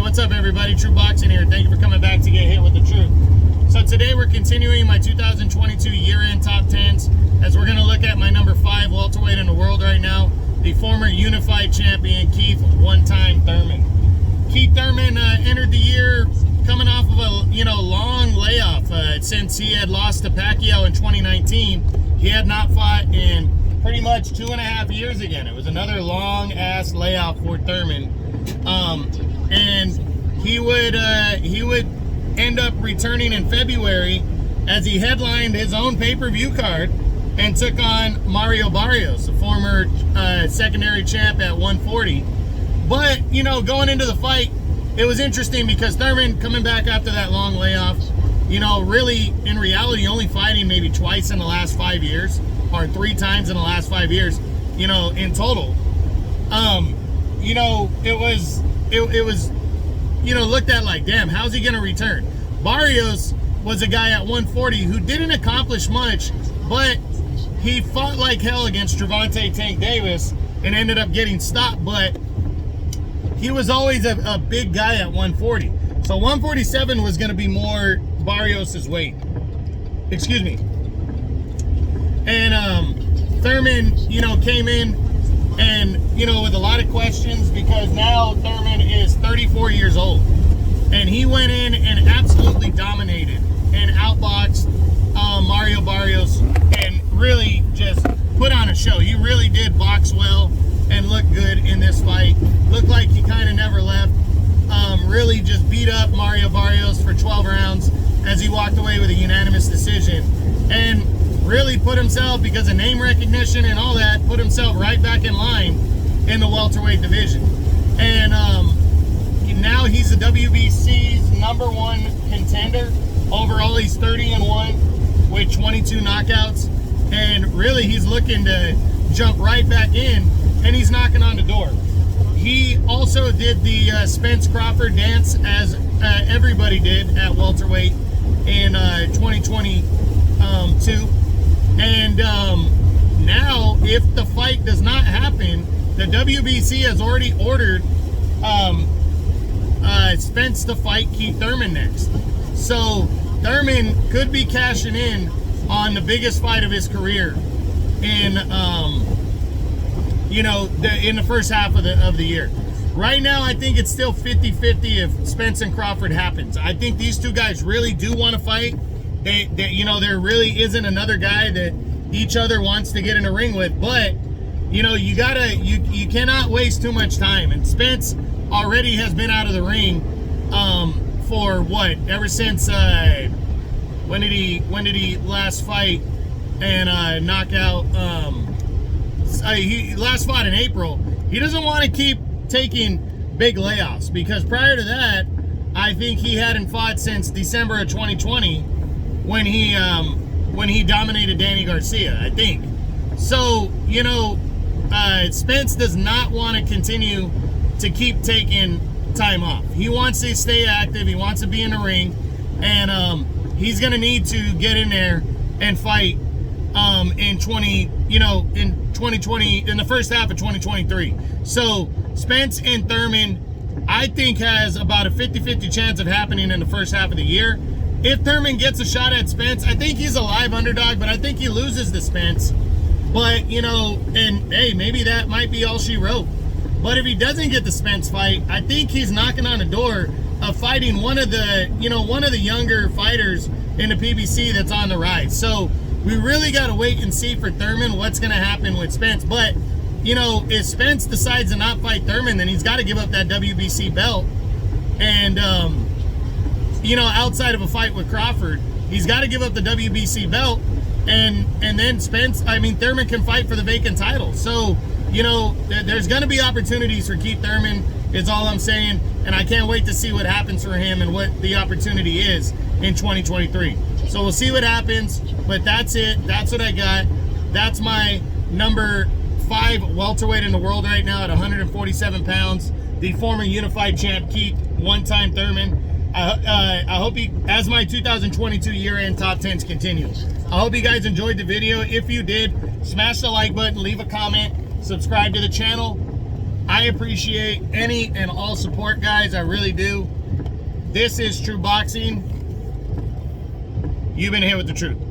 what's up everybody? True Boxing here. Thank you for coming back to get hit with the truth. So today we're continuing my 2022 year-end top 10s as we're going to look at my number 5 welterweight in the world right now, the former unified champion Keith "one-time" Thurman. Keith Thurman entered the year coming off of a long layoff since he had lost to Pacquiao in 2019. He had not fought in pretty much 2.5 years again. It was another long ass layoff for Thurman, and he would end up returning in February as he headlined his own pay-per-view card and took on Mario Barrios, the former secondary champ at 140. But going into the fight, it was interesting because Thurman coming back after that long layoff, really in reality only fighting maybe twice in the last 5 years, or 3 times in the last 5 years, in total. It was looked at like, damn, how's he gonna return? Barrios was a guy at 140 who didn't accomplish much, but he fought like hell against Gervonta Tank Davis and ended up getting stopped, but he was always a big guy at 140. So 147 was gonna be more Barrios's weight. Excuse me. And Thurman, came in and, with a lot of questions because now Thurman is 34 years old. And he went in and absolutely dominated and outboxed Mario Barrios and really just put on a show. He really did box well and look good in this fight. Looked like he kind of never left. Really just beat up Mario Barrios for 12 rounds as he walked away with a unanimous decision. And really put himself, because of name recognition and all that, put himself right back in line in the welterweight division. And now he's the WBC's #1 contender. Overall, he's 30-1 with 22 knockouts. And really, he's looking to jump right back in, and he's knocking on the door. He also did the Spence Crawford dance, as everybody did at welterweight in 2022. And now, if the fight does not happen, the WBC has already ordered Spence to fight Keith Thurman next. So Thurman could be cashing in on the biggest fight of his career in in the first half of the year. Right now, I think it's still 50-50 if Spence and Crawford happens. I think these two guys really do want to fight. There really isn't another guy that each other wants to get in a ring with, but you cannot waste too much time. And Spence already has been out of the ring for what, ever since when did he last fight and knock out he last fought in April. He doesn't want to keep taking big layoffs, because prior to that, I think he hadn't fought since December of 2020 when he dominated Danny Garcia, I think. So, Spence does not want to continue to keep taking time off. He wants to stay active. He wants to be in the ring, and he's going to need to get in there and fight in 2020, in the first half of 2023. So Spence and Thurman, I think, has about a 50-50 chance of happening in the first half of the year. If Thurman gets a shot at Spence, I think he's a live underdog, but I think he loses to Spence. But, and hey, maybe that might be all she wrote. But if he doesn't get the Spence fight, I think he's knocking on the door of fighting one of the younger fighters in the PBC that's on the rise. So we really got to wait and see for Thurman what's going to happen with Spence. But, if Spence decides to not fight Thurman, then he's got to give up that WBC belt. And, outside of a fight with Crawford, he's got to give up the WBC belt. And then Thurman can fight for the vacant title. So, there's going to be opportunities for Keith Thurman, is all I'm saying. And I can't wait to see what happens for him and what the opportunity is in 2023. So we'll see what happens, but that's it. That's what I got. That's my number 5 welterweight in the world right now at 147 pounds. The former unified champ, Keith "one-time" Thurman. I hope he, as my 2022 year-end top 10s continues. I hope you guys enjoyed the video. If you did, smash the like button, leave a comment, subscribe to the channel. I appreciate any and all support, guys. I really do. This is True Boxing. You've been here with the truth.